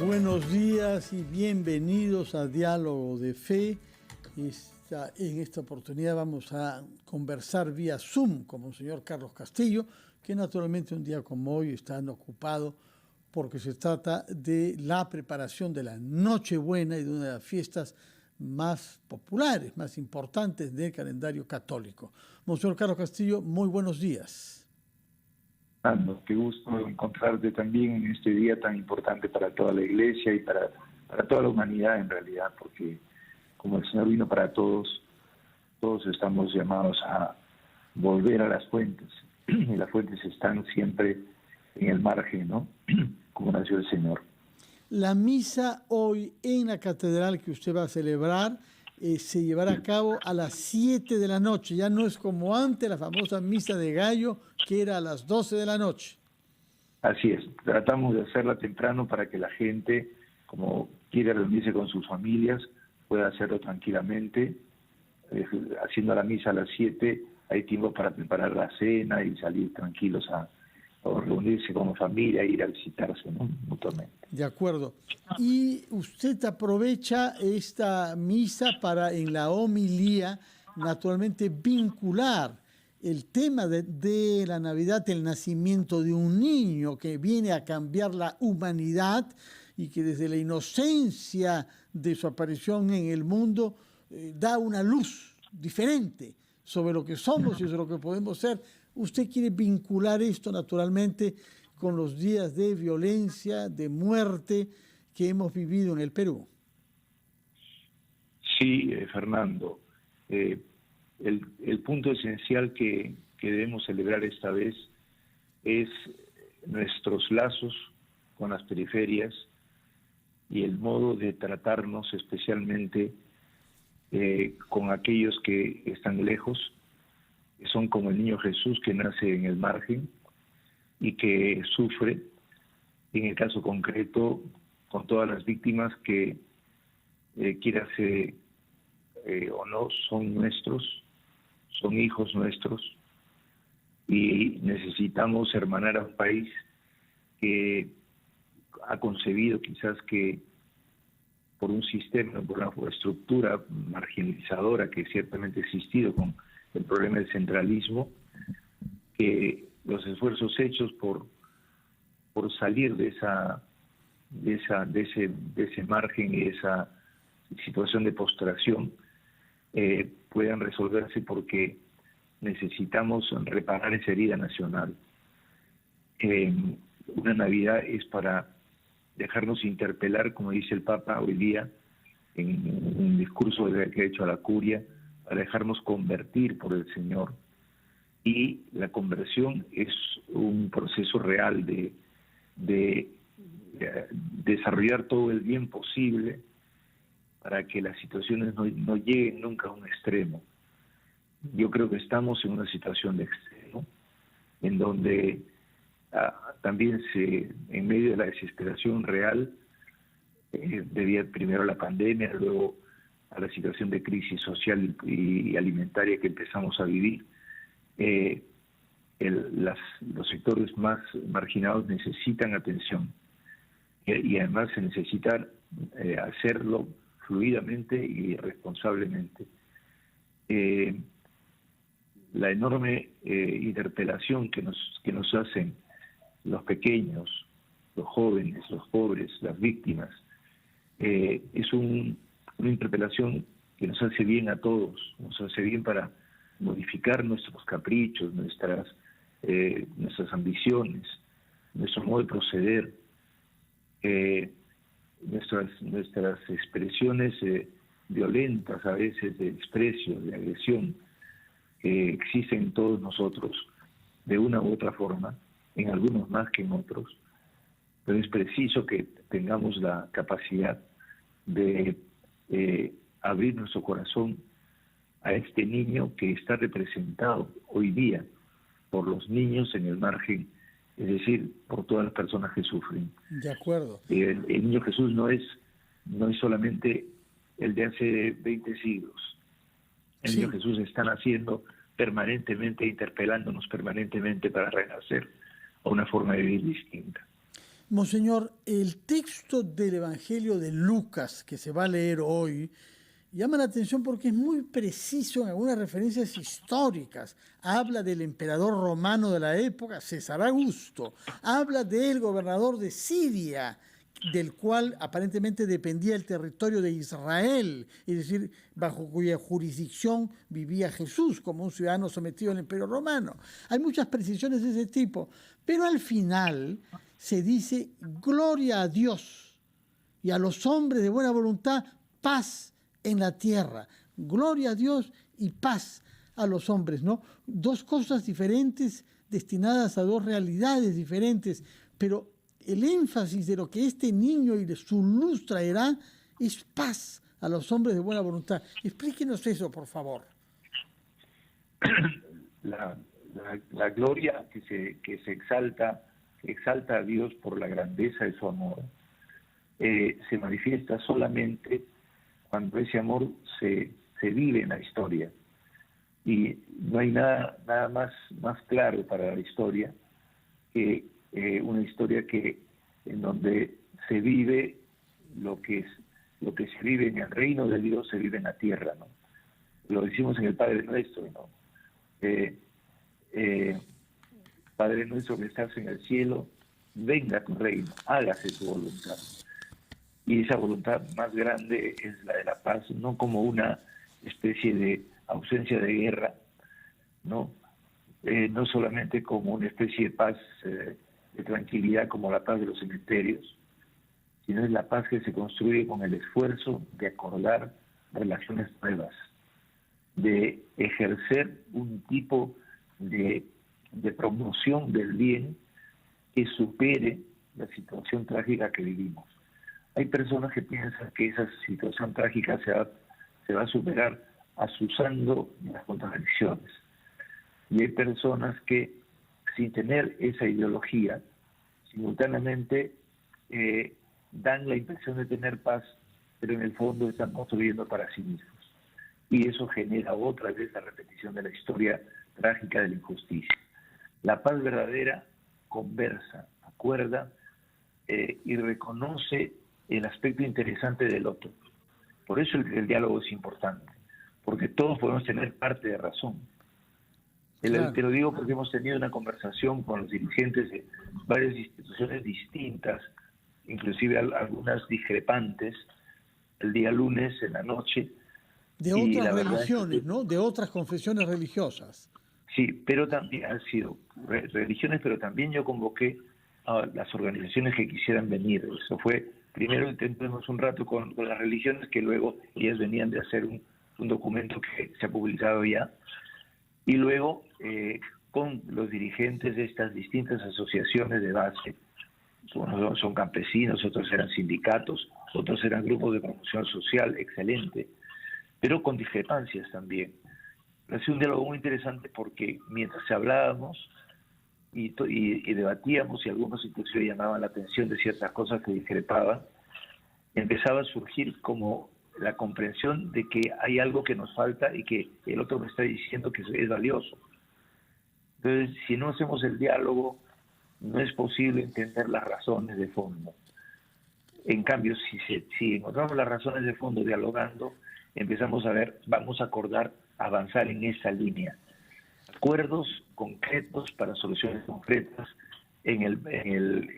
Buenos días y bienvenidos a Diálogo de Fe. En esta oportunidad vamos a conversar vía Zoom con el señor Carlos Castillo, que naturalmente un día como hoy están ocupado porque se trata de la preparación de la Nochebuena y de una de las fiestas más populares, más importantes del calendario católico. Monseñor Carlos Castillo, muy buenos días. Qué gusto encontrarte también en este día tan importante para toda la Iglesia y para toda la humanidad en realidad, porque como el Señor vino para todos, todos estamos llamados a volver a las fuentes, y las fuentes están siempre en el margen, ¿no? Como nació el Señor. La misa hoy en la catedral que usted va a celebrar se llevará a cabo a las 7 de la noche. Ya no es como antes, la famosa misa de gallo, que era a las 12 de la noche. Así es, tratamos de hacerla temprano para que la gente, como quiere reunirse con sus familias, pueda hacerlo tranquilamente. Haciendo la misa a las 7, hay tiempo para preparar la cena y salir tranquilos o reunirse como familia e ir a visitarse, ¿no? Mutuamente. De acuerdo. Y usted aprovecha esta misa para en la homilía, naturalmente, vincular el tema de la Navidad, el nacimiento de un niño que viene a cambiar la humanidad y que desde la inocencia de su aparición en el mundo da una luz diferente sobre lo que somos y sobre lo que podemos ser. Usted quiere vincular esto naturalmente con los días de violencia, de muerte que hemos vivido en el Perú. Sí, Fernando. El punto esencial que debemos celebrar esta vez es nuestros lazos con las periferias y el modo de tratarnos especialmente con aquellos que están lejos, que son como el niño Jesús que nace en el margen y que sufre, en el caso concreto, con todas las víctimas que, quiera ser o no, son nuestros, son hijos nuestros, y necesitamos hermanar a un país que ha concebido quizás que por un sistema, por una estructura marginalizadora que ciertamente ha existido con el problema del centralismo, que los esfuerzos hechos por salir de ese margen y esa situación de postración puedan resolverse, porque necesitamos reparar esa herida nacional. Una Navidad es para dejarnos interpelar, como dice el Papa hoy día en un discurso que ha hecho a la curia, para dejarnos convertir por el Señor. Y la conversión es un proceso real de desarrollar todo el bien posible para que las situaciones no lleguen nunca a un extremo. Yo creo que estamos en una situación de extremo, en donde también en medio de la desesperación real, debido primero a la pandemia, luego a la situación de crisis social y alimentaria que empezamos a vivir, los sectores más marginados necesitan atención, y además se necesita hacerlo fluidamente y responsablemente. La enorme interpelación que nos hacen los pequeños, los jóvenes, los pobres, las víctimas, es una interpelación que nos hace bien a todos, nos hace bien para modificar nuestros caprichos, nuestras ambiciones, nuestro modo de proceder, nuestras expresiones violentas, a veces de desprecio, de agresión, que existen en todos nosotros de una u otra forma, en algunos más que en otros, pero es preciso que tengamos la capacidad de abrir nuestro corazón a este niño que está representado hoy día por los niños en el margen, es decir, por todas las personas que sufren. De acuerdo. El niño Jesús no es solamente el de hace 20 siglos. El niño Jesús está naciendo permanentemente, interpelándonos permanentemente para renacer a una forma de vivir distinta. Monseñor, el texto del Evangelio de Lucas que se va a leer hoy llama la atención porque es muy preciso en algunas referencias históricas. Habla del emperador romano de la época, César Augusto. Habla del gobernador de Siria, del cual aparentemente dependía el territorio de Israel, es decir, bajo cuya jurisdicción vivía Jesús como un ciudadano sometido al imperio romano. Hay muchas precisiones de ese tipo, pero al final se dice gloria a Dios y a los hombres de buena voluntad, paz en la tierra. Gloria a Dios y paz a los hombres, ¿no? Dos cosas diferentes destinadas a dos realidades diferentes, pero el énfasis de lo que este niño y de su luz traerá es paz a los hombres de buena voluntad. Explíquenos eso, por favor. La gloria que se exalta a Dios por la grandeza de su amor, se manifiesta solamente cuando ese amor se vive en la historia. Y no hay nada más claro para la historia que una historia en donde se vive lo que se vive en el reino de Dios, se vive en la tierra, ¿no? Lo decimos en el Padre Nuestro, ¿no? Padre nuestro que estás en el cielo, venga tu reino, hágase tu voluntad. Y esa voluntad más grande es la de la paz, no como una especie de ausencia de guerra, no solamente como una especie de paz de tranquilidad como la paz de los cementerios, sino es la paz que se construye con el esfuerzo de acordar relaciones nuevas, de ejercer un tipo de promoción del bien que supere la situación trágica que vivimos. Hay personas que piensan que esa situación trágica se va a superar azuzando las contradicciones. Y hay personas que, sin tener esa ideología, simultáneamente dan la impresión de tener paz, pero en el fondo están construyendo para sí mismos. Y eso genera otra vez la repetición de la historia trágica de la injusticia. La paz verdadera conversa, acuerda y reconoce el aspecto interesante del otro. Por eso el diálogo es importante, porque todos podemos tener parte de razón. Claro. Te lo digo porque hemos tenido una conversación con los dirigentes de varias instituciones distintas, inclusive algunas discrepantes, el día lunes en la noche. De otras religiones, ¿no? De otras confesiones religiosas. Sí, pero también han sido religiones, pero también yo convoqué a las organizaciones que quisieran venir. Eso fue, primero intentamos un rato con las religiones, que luego ellas venían de hacer un documento que se ha publicado ya, y luego con los dirigentes de estas distintas asociaciones de base. Unos son campesinos, otros eran sindicatos, otros eran grupos de promoción social, excelente, pero con discrepancias también. Ha sido un diálogo muy interesante porque mientras hablábamos y debatíamos, y algunos inclusive llamaban la atención de ciertas cosas que discrepaban, empezaba a surgir como la comprensión de que hay algo que nos falta y que el otro me está diciendo que es valioso. Entonces, si no hacemos el diálogo, no es posible entender las razones de fondo. En cambio, si encontramos las razones de fondo dialogando, empezamos a ver, vamos a acordar, avanzar en esa línea. Acuerdos concretos para soluciones concretas,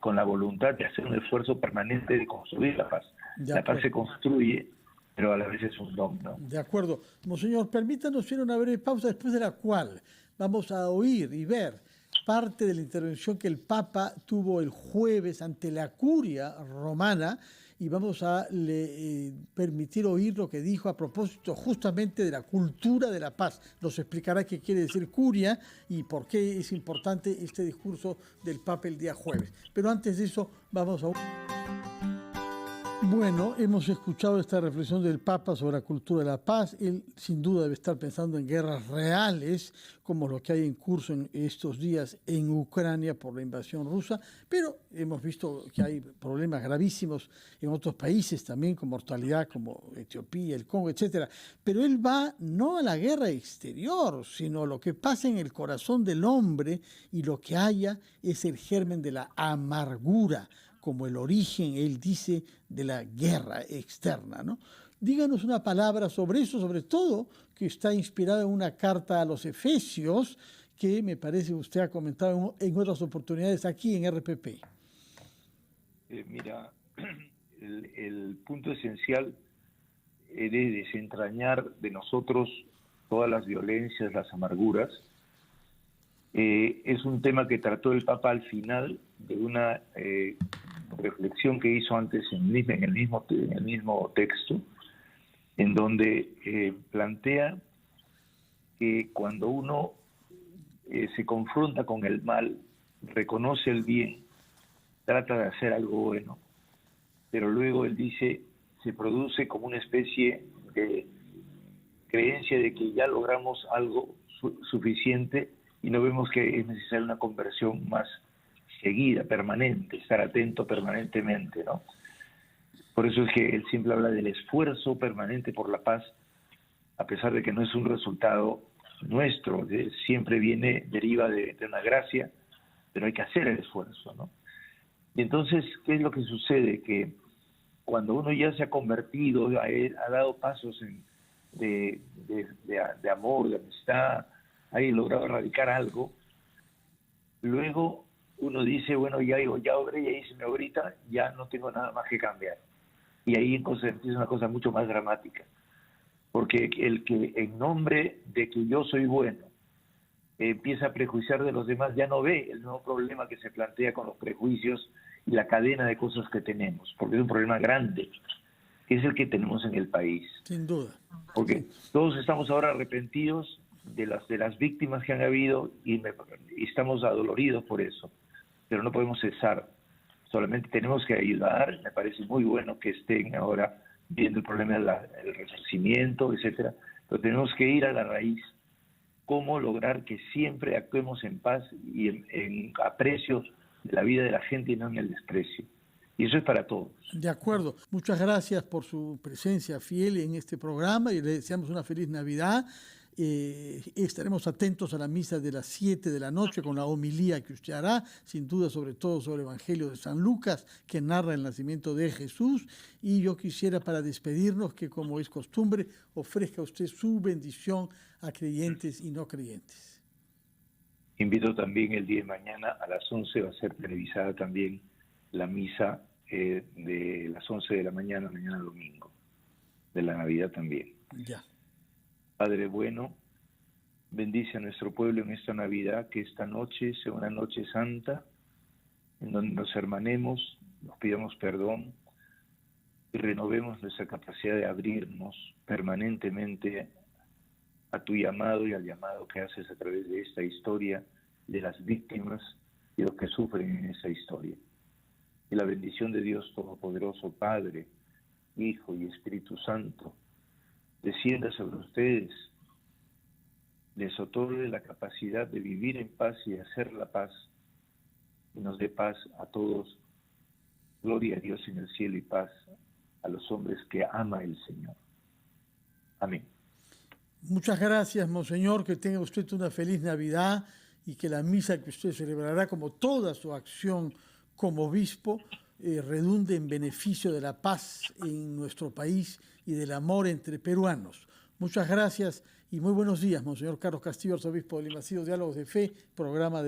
con la voluntad de hacer un esfuerzo permanente de construir la paz. La paz se construye, pero a la vez es un don, ¿no? De acuerdo. Monseñor, permítanos hacer una breve pausa, después de la cual vamos a oír y ver parte de la intervención que el Papa tuvo el jueves ante la curia romana, y vamos a permitir oír lo que dijo a propósito justamente de la cultura de la paz. Nos explicará qué quiere decir curia y por qué es importante este discurso del Papa el día jueves. Pero antes de eso, vamos a... Bueno, hemos escuchado esta reflexión del Papa sobre la cultura de la paz. Él sin duda debe estar pensando en guerras reales, como lo que hay en curso en estos días en Ucrania por la invasión rusa, pero hemos visto que hay problemas gravísimos en otros países también, con mortalidad como Etiopía, el Congo, etc. Pero él va no a la guerra exterior, sino a lo que pasa en el corazón del hombre, y lo que haya es el germen de la amargura. como el origen, él dice, de la guerra externa, ¿no? Díganos una palabra sobre eso, sobre todo que está inspirado en una carta a los Efesios, que me parece usted ha comentado en otras oportunidades aquí en RPP. Mira, el punto esencial es desentrañar de nosotros todas las violencias, las amarguras. Es un tema que trató el Papa al final de una reflexión que hizo antes en el mismo texto, en donde plantea que cuando uno se confronta con el mal, reconoce el bien, trata de hacer algo bueno, pero luego él dice, se produce como una especie de creencia de que ya logramos algo suficiente y no vemos que es necesaria una conversión más seguida, permanente, estar atento permanentemente, ¿no? Por eso es que él siempre habla del esfuerzo permanente por la paz, a pesar de que no es un resultado nuestro, siempre deriva de una gracia, pero hay que hacer el esfuerzo, ¿no? Y entonces, ¿qué es lo que sucede? Que cuando uno ya se ha convertido, ha dado pasos de amor, de amistad, ha logrado erradicar algo, luego uno dice, bueno, ya obré, ya hice mi obrita, ya no tengo nada más que cambiar. Y ahí entonces empieza una cosa mucho más dramática, porque el que en nombre de que yo soy bueno, empieza a prejuiciar de los demás, ya no ve el nuevo problema que se plantea con los prejuicios y la cadena de cosas que tenemos, porque es un problema grande, que es el que tenemos en el país. Sin duda. Porque todos estamos ahora arrepentidos de las víctimas que han habido y estamos adoloridos por eso, pero no podemos cesar, solamente tenemos que ayudar. Me parece muy bueno que estén ahora viendo el problema del resarcimiento, etcétera, pero tenemos que ir a la raíz. Cómo lograr que siempre actuemos en paz y en aprecio de la vida de la gente y no en el desprecio. Y eso es para todos. De acuerdo. Muchas gracias por su presencia fiel en este programa y le deseamos una feliz Navidad. Estaremos atentos a la misa de las 7 de la noche con la homilía que usted hará, sin duda, sobre todo sobre el Evangelio de San Lucas, que narra el nacimiento de Jesús. Y yo quisiera, para despedirnos, que como es costumbre, ofrezca usted su bendición a creyentes y no creyentes. Invito también el día de mañana a las 11, va a ser televisada también la misa de las 11 de la mañana domingo, de la Navidad también. Ya. Padre bueno, bendice a nuestro pueblo en esta Navidad, que esta noche sea una noche santa, en donde nos hermanemos, nos pidamos perdón y renovemos nuestra capacidad de abrirnos permanentemente a tu llamado y al llamado que haces a través de esta historia, de las víctimas y los que sufren en esa historia. Y la bendición de Dios Todopoderoso, Padre, Hijo y Espíritu Santo, descienda sobre ustedes, les otorgue la capacidad de vivir en paz y hacer la paz, y nos dé paz a todos. Gloria a Dios en el cielo y paz a los hombres que ama el Señor. Amén. Muchas gracias, Monseñor, que tenga usted una feliz Navidad y que la misa que usted celebrará, como toda su acción como obispo, redunde en beneficio de la paz en nuestro país y del amor entre peruanos. Muchas gracias y muy buenos días, Monseñor Carlos Castillo, arzobispo de Lima. Ha sido Diálogos de Fe, programa de